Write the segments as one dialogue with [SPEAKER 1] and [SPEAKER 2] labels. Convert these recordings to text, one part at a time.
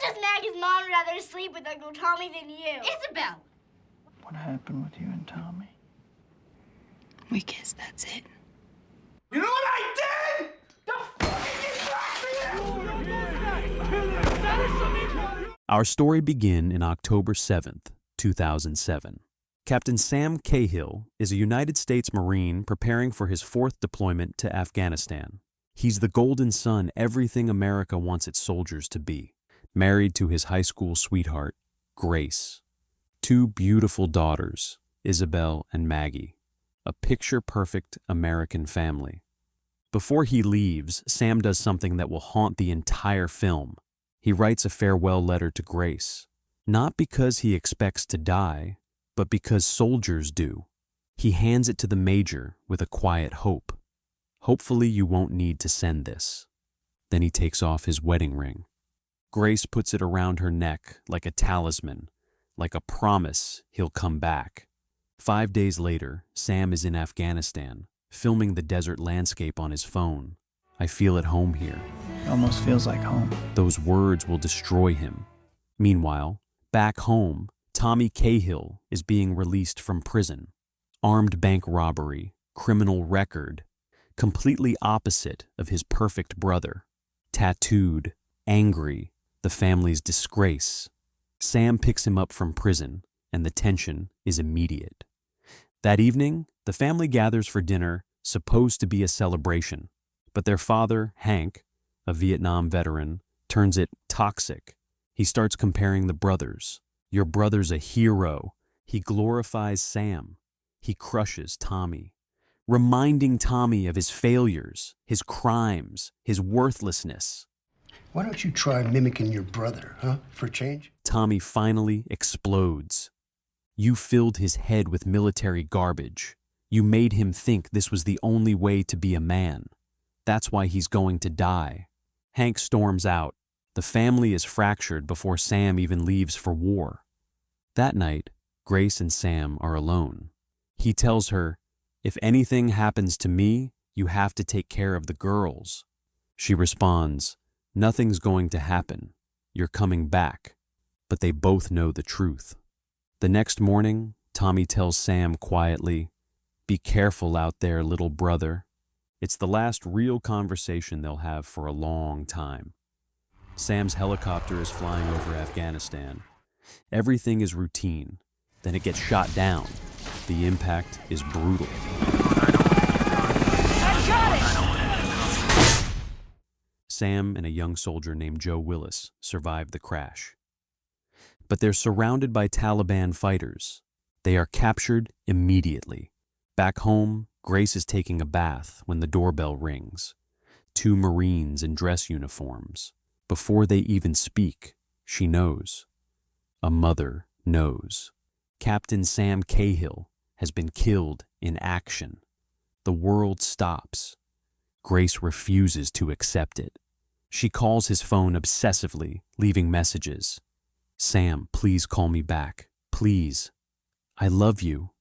[SPEAKER 1] does Maggie's mom rather sleep with Uncle Tommy than you?
[SPEAKER 2] Isabel!
[SPEAKER 3] What happened with you and Tommy?
[SPEAKER 2] We kissed, that's it.
[SPEAKER 4] You know what I did? The fucking
[SPEAKER 5] Our story begins in October 7th, 2007. Captain Sam Cahill is a United States Marine preparing for his 4th deployment to Afghanistan. He's the golden son everything America wants its soldiers to be, married to his high school sweetheart, Grace. 2 beautiful daughters, Isabel and Maggie. A picture-perfect American family. Before he leaves, Sam does something that will haunt the entire film. He writes a farewell letter to Grace, not because he expects to die, but because soldiers do. He hands it to the major with a quiet hope. Hopefully you won't need to send this. Then he takes off his wedding ring. Grace puts it around her neck like a talisman, like a promise he'll come back. 5 days later, Sam is in Afghanistan, filming the desert landscape on his phone. I feel at home here.
[SPEAKER 3] It almost feels like home.
[SPEAKER 5] Those words will destroy him. Meanwhile, back home, Tommy Cahill is being released from prison. Armed bank robbery, criminal record, completely opposite of his perfect brother. Tattooed, angry, the family's disgrace. Sam picks him up from prison, and the tension is immediate. That evening, the family gathers for dinner, supposed to be a celebration. But their father, Hank, a Vietnam veteran, turns it toxic. He starts comparing the brothers. Your brother's a hero. He glorifies Sam. He crushes Tommy, reminding Tommy of his failures, his crimes, his worthlessness.
[SPEAKER 6] Why don't you try mimicking your brother, huh, for a change?
[SPEAKER 5] Tommy finally explodes. You filled his head with military garbage. You made him think this was the only way to be a man. That's why he's going to die. Hank storms out. The family is fractured before Sam even leaves for war. That night, Grace and Sam are alone. He tells her, "If anything happens to me, you have to take care of the girls." She responds, "Nothing's going to happen. You're coming back." But they both know the truth. The next morning, Tommy tells Sam quietly, "Be careful out there, little brother." It's the last real conversation they'll have for a long time. Sam's helicopter is flying over Afghanistan. Everything is routine. Then it gets shot down. The impact is brutal. Sam and a young soldier named Joe Willis survive the crash. But they're surrounded by Taliban fighters. They are captured immediately. Back home, Grace is taking a bath when the doorbell rings. 2 Marines in dress uniforms. Before they even speak, she knows. A mother knows. Captain Sam Cahill has been killed in action. The world stops. Grace refuses to accept it. She calls his phone obsessively, leaving messages. "Sam, please call me back. Please. I love you.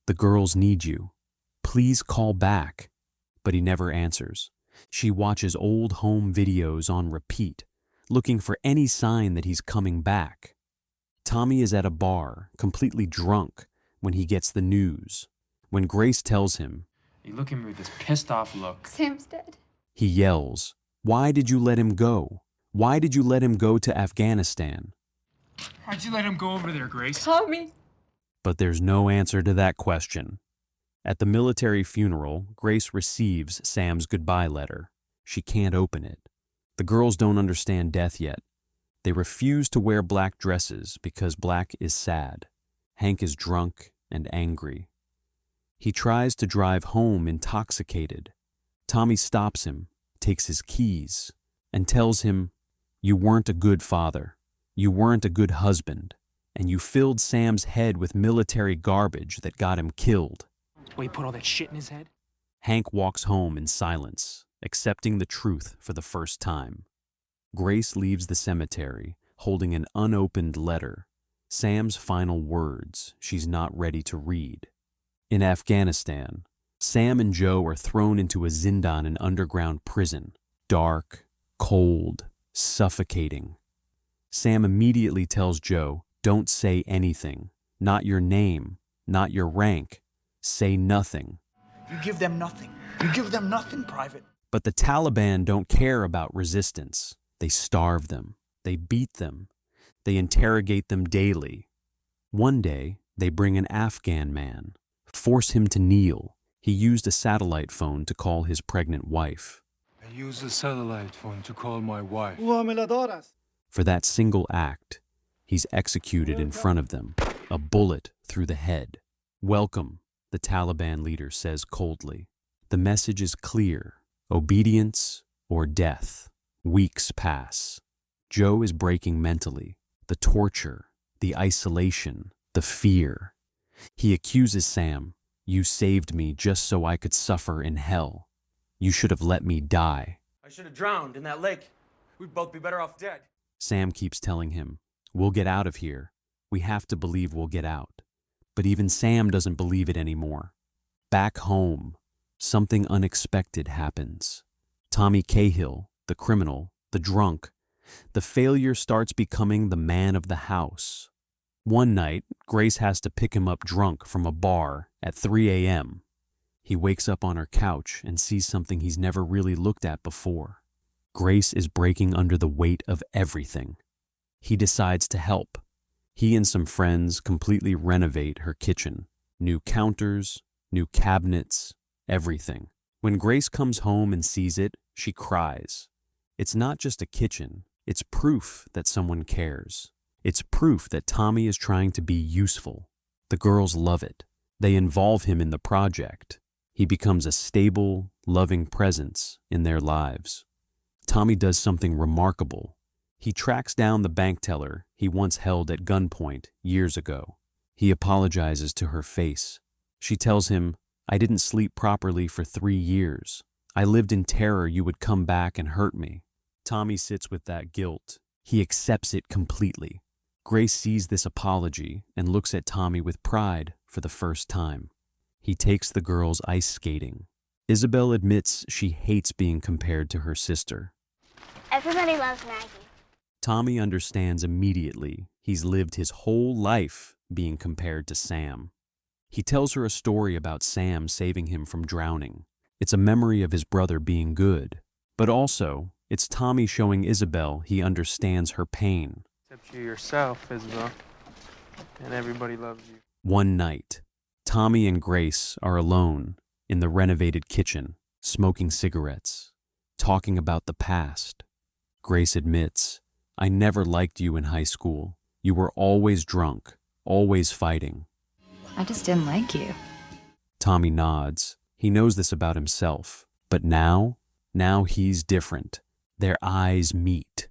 [SPEAKER 5] The girls need you. Please call back." But he never answers. She watches old home videos on repeat, looking for any sign that he's coming back. Tommy is at a bar, completely drunk, when he gets the news. When Grace tells him,
[SPEAKER 7] You look at me with this pissed off look.
[SPEAKER 2] Sam's dead.
[SPEAKER 5] he yells, "Why did you let him go? Why did you let him go to Afghanistan?"
[SPEAKER 7] Why'd you let him go over there, Grace?
[SPEAKER 2] Tommy.
[SPEAKER 5] But there's no answer to that question. At the military funeral, Grace receives Sam's goodbye letter. She can't open it. The girls don't understand death yet. They refuse to wear black dresses because black is sad. Hank is drunk and angry. He tries to drive home intoxicated. Tommy stops him, takes his keys, and tells him, "You weren't a good father. You weren't a good husband. And you filled Sam's head with military garbage that got him killed."
[SPEAKER 7] Well, he put all that shit in his head?
[SPEAKER 5] Hank walks home in silence, accepting the truth for the first time. Grace leaves the cemetery, holding an unopened letter, Sam's final words she's not ready to read. In Afghanistan, Sam and Joe are thrown into a zindan, an underground prison, dark, cold, suffocating. Sam immediately tells Joe, don't say anything. Not your name, not your rank. Say nothing.
[SPEAKER 4] You give them nothing. You give them nothing, Private.
[SPEAKER 5] But the Taliban don't care about resistance. They starve them. They beat them. They interrogate them daily. One day, they bring an Afghan man, force him to kneel. He used a satellite phone to call his pregnant wife.
[SPEAKER 8] I use a satellite phone to call my wife.
[SPEAKER 5] For that single act, he's executed in front of them, a bullet through the head. Welcome, the Taliban leader says coldly. The message is clear: obedience or death. Weeks pass. Joe is breaking mentally. The torture, the isolation, the fear. He accuses Sam, you saved me just so I could suffer in hell. You should have let me die.
[SPEAKER 9] I should have drowned in that lake. We'd both be better off dead.
[SPEAKER 5] Sam keeps telling him, we'll get out of here. We have to believe we'll get out. But even Sam doesn't believe it anymore. Back home, something unexpected happens. Tommy Cahill, the criminal, the drunk, the failure starts becoming the man of the house. One night, Grace has to pick him up drunk from a bar at 3 a.m. He wakes up on her couch and sees something he's never really looked at before. Grace is breaking under the weight of everything. He decides to help. He and some friends completely renovate her kitchen. New counters, new cabinets, everything. When Grace comes home and sees it, she cries. It's not just a kitchen. It's proof that someone cares. It's proof that Tommy is trying to be useful. The girls love it. They involve him in the project. He becomes a stable, loving presence in their lives. Tommy does something remarkable. He tracks down the bank teller he once held at gunpoint years ago. He apologizes to her face. She tells him, I didn't sleep properly for 3 years. I lived in terror you would come back and hurt me. Tommy sits with that guilt. He accepts it completely. Grace sees this apology and looks at Tommy with pride for the first time. He takes the girls ice skating. Isabel admits she hates being compared to her sister.
[SPEAKER 1] Everybody loves Maggie.
[SPEAKER 5] Tommy understands immediately he's lived his whole life being compared to Sam. He tells her a story about Sam saving him from drowning. It's a memory of his brother being good, but also it's Tommy showing Isabel he understands her pain.
[SPEAKER 7] Except you yourself, Isabel. And everybody loves you.
[SPEAKER 5] One night, Tommy and Grace are alone in the renovated kitchen, smoking cigarettes, talking about the past. Grace admits, I never liked you in high school. You were always drunk, always fighting.
[SPEAKER 2] I just didn't like you.
[SPEAKER 5] Tommy nods. He knows this about himself. But now he's different. Their eyes meet.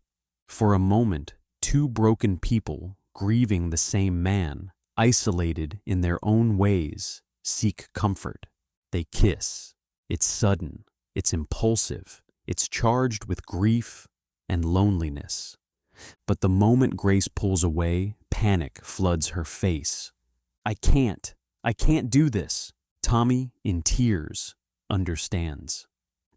[SPEAKER 5] For a moment, two broken people, grieving the same man, isolated in their own ways, seek comfort. They kiss. It's sudden. It's impulsive. It's charged with grief and loneliness. But the moment Grace pulls away, panic floods her face. I can't do this. Tommy, in tears, understands.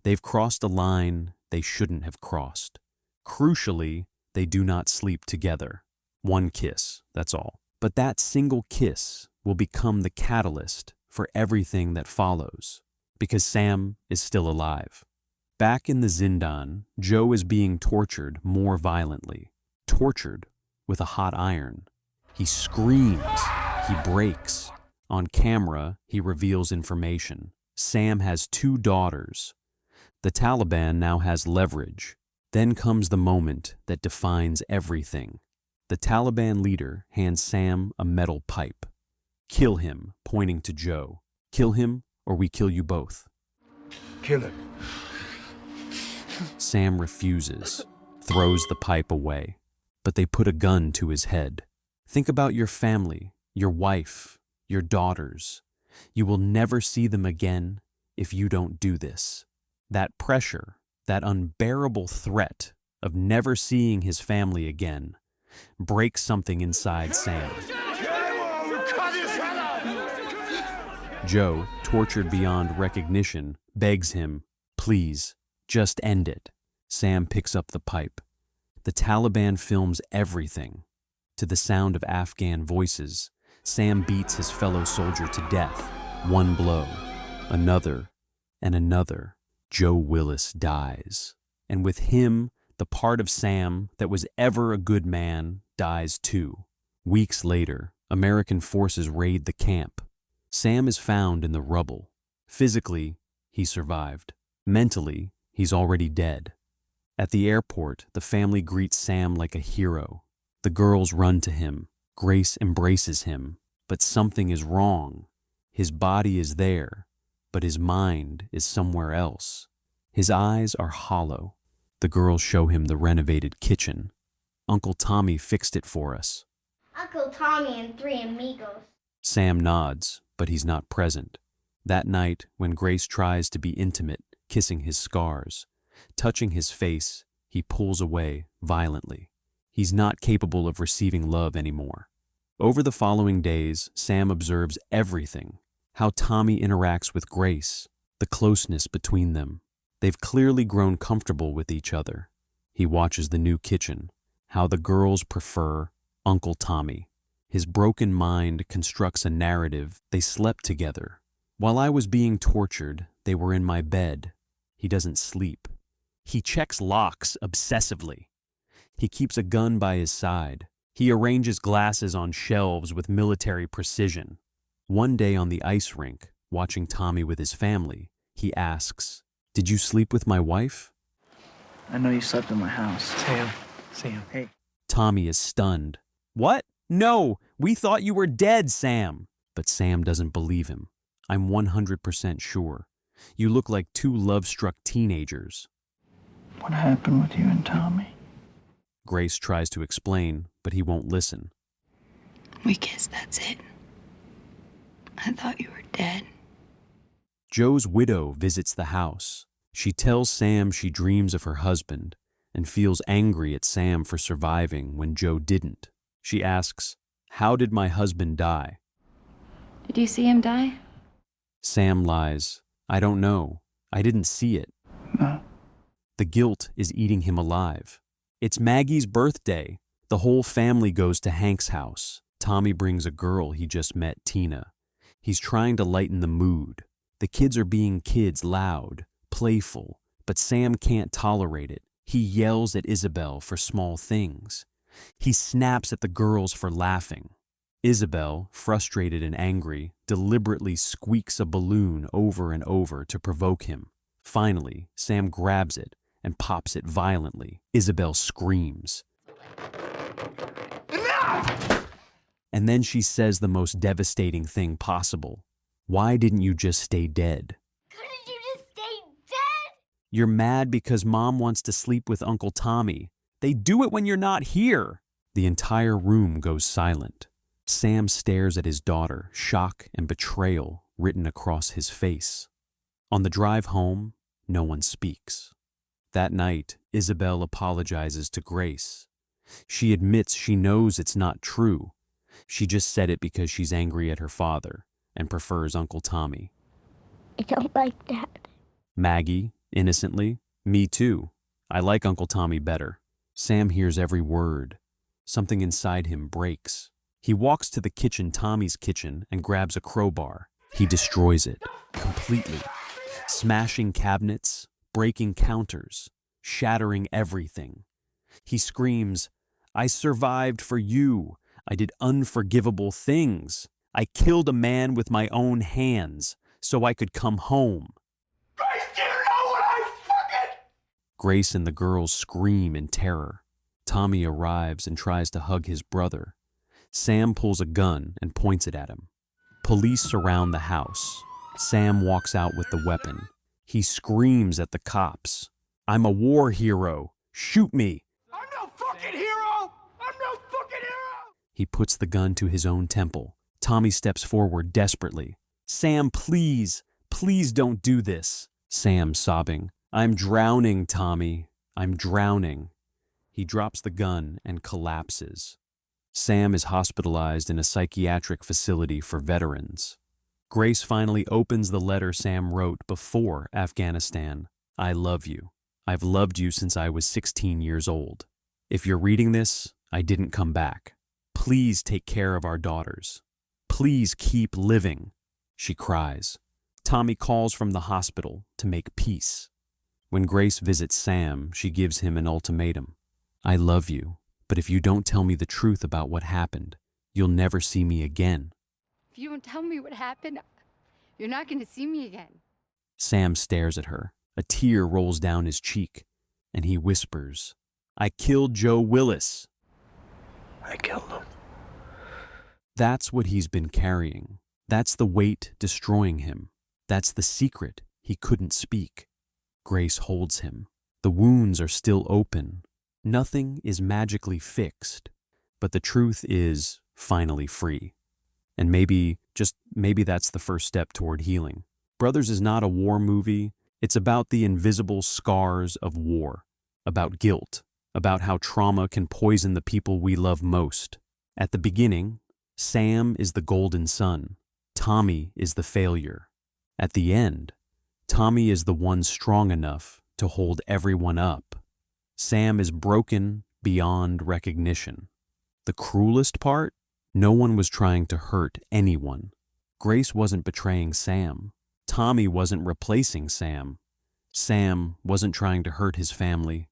[SPEAKER 5] They've crossed a line they shouldn't have crossed. Crucially, they do not sleep together. One kiss, that's all. But that single kiss will become the catalyst for everything that follows, because Sam is still alive. Back in the Zindan, Joe is being tortured more violently. Tortured with a hot iron. He screams. He breaks. On camera, he reveals information. Sam has 2 daughters. The Taliban now has leverage. Then comes the moment that defines everything. The Taliban leader hands Sam a metal pipe. Kill him, pointing to Joe. Kill him, or we kill you both.
[SPEAKER 4] Kill him.
[SPEAKER 5] Sam refuses, throws the pipe away. But they put a gun to his head. Think about your family, your wife, your daughters. You will never see them again if you don't do this. That pressure, that unbearable threat of never seeing his family again, breaks something inside Sam. Joe, tortured beyond recognition, begs him, please, just end it. Sam picks up the pipe. The Taliban films everything. To the sound of Afghan voices, Sam beats his fellow soldier to death. One blow, another, and another. Joe Willis dies. And with him, the part of Sam that was ever a good man dies too. Weeks later, American forces raid the camp. Sam is found in the rubble. Physically, he survived. Mentally, he's already dead. At the airport, the family greets Sam like a hero. The girls run to him. Grace embraces him. But something is wrong. His body is there, but his mind is somewhere else. His eyes are hollow. The girls show him the renovated kitchen. Uncle Tommy fixed it for us.
[SPEAKER 1] Uncle Tommy and three amigos.
[SPEAKER 5] Sam nods, but he's not present. That night, when Grace tries to be intimate, kissing his scars, touching his face, he pulls away violently. He's not capable of receiving love anymore. Over the following days, Sam observes everything. How Tommy interacts with Grace, the closeness between them. They've clearly grown comfortable with each other. He watches the new kitchen, how the girls prefer Uncle Tommy. His broken mind constructs a narrative they slept together. While I was being tortured, they were in my bed. He doesn't sleep. He checks locks obsessively. He keeps a gun by his side. He arranges glasses on shelves with military precision. One day on the ice rink, watching Tommy with his family, he asks, "Did you sleep with my wife?"
[SPEAKER 3] I know you slept in my house.
[SPEAKER 7] Sam.
[SPEAKER 3] Hey.
[SPEAKER 5] Tommy is stunned. "What? No, we thought you were dead, Sam." But Sam doesn't believe him. "I'm 100% sure. You look like two love-struck teenagers."
[SPEAKER 3] What happened with you and Tommy?
[SPEAKER 5] Grace tries to explain, but he won't listen.
[SPEAKER 2] We kissed, that's it. I thought you were dead.
[SPEAKER 5] Joe's widow visits the house. She tells Sam she dreams of her husband and feels angry at Sam for surviving when Joe didn't. She asks, "How did my husband die?"
[SPEAKER 2] Did you see him die?
[SPEAKER 5] Sam lies, "I don't know. I didn't see it."
[SPEAKER 3] No.
[SPEAKER 5] The guilt is eating him alive. It's Maggie's birthday. The whole family goes to Hank's house. Tommy brings a girl he just met, Tina. He's trying to lighten the mood. The kids are being kids, loud, playful, but Sam can't tolerate it. He yells at Isabel for small things. He snaps at the girls for laughing. Isabel, frustrated and angry, deliberately squeaks a balloon over and over to provoke him. Finally, Sam grabs it and pops it violently. Isabel screams.
[SPEAKER 4] Enough!
[SPEAKER 5] And then she says the most devastating thing possible. "Why didn't you just stay dead?"
[SPEAKER 1] Couldn't you just stay dead?
[SPEAKER 5] "You're mad because Mom wants to sleep with Uncle Tommy. They do it when you're not here." The entire room goes silent. Sam stares at his daughter, shock and betrayal written across his face. On the drive home, no one speaks. That night, Isabel apologizes to Grace. She admits she knows it's not true. She just said it because she's angry at her father and prefers Uncle Tommy.
[SPEAKER 1] I don't like that.
[SPEAKER 5] Maggie, innocently, "Me too. I like Uncle Tommy better." Sam hears every word. Something inside him breaks. He walks to the kitchen, Tommy's kitchen, and grabs a crowbar. He destroys it completely, smashing cabinets, breaking counters, shattering everything. He screams, "I survived for you. I did unforgivable things. I killed a man with my own hands so I could come home."
[SPEAKER 4] Grace, do you know what I fucking...
[SPEAKER 5] Grace and the girls scream in terror. Tommy arrives and tries to hug his brother. Sam pulls a gun and points it at him. Police surround the house. Sam walks out with the weapon. He screams at the cops, "I'm a war hero. Shoot me."
[SPEAKER 4] I'm no fucking hero! I'm no fucking hero!
[SPEAKER 5] He puts the gun to his own temple. Tommy steps forward desperately. "Sam, please, please don't do this." Sam sobbing, "I'm drowning, Tommy. I'm drowning." He drops the gun and collapses. Sam is hospitalized in a psychiatric facility for veterans. Grace finally opens the letter Sam wrote before Afghanistan. "I love you. I've loved you since I was 16 years old." If you're reading this, I didn't come back. Please take care of our daughters. Please keep living, she cries. Tommy calls from the hospital to make peace. When Grace visits Sam, she gives him an ultimatum. I love you, but if you don't tell me the truth about what happened, you'll never see me again.
[SPEAKER 10] If you don't tell me what happened, you're not going to see me again.
[SPEAKER 5] Sam stares at her. A tear rolls down his cheek, and he whispers, I killed Joe Willis.
[SPEAKER 3] I killed him.
[SPEAKER 5] That's what he's been carrying. That's the weight destroying him. That's the secret he couldn't speak. Grace holds him. The wounds are still open. Nothing is magically fixed, but the truth is finally free. And maybe, just maybe that's the first step toward healing. Brothers is not a war movie. It's about the invisible scars of war, about guilt, about how trauma can poison the people we love most. At the beginning, Sam is the golden son. Tommy is the failure. At the end, Tommy is the one strong enough to hold everyone up. Sam is broken beyond recognition. The cruelest part? No one was trying to hurt anyone. Grace wasn't betraying Sam. Tommy wasn't replacing Sam. Sam wasn't trying to hurt his family.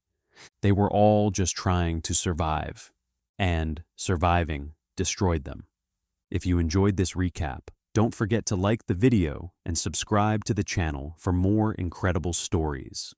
[SPEAKER 5] They were all just trying to survive. And surviving destroyed them. If you enjoyed this recap, don't forget to like the video and subscribe to the channel for more incredible stories.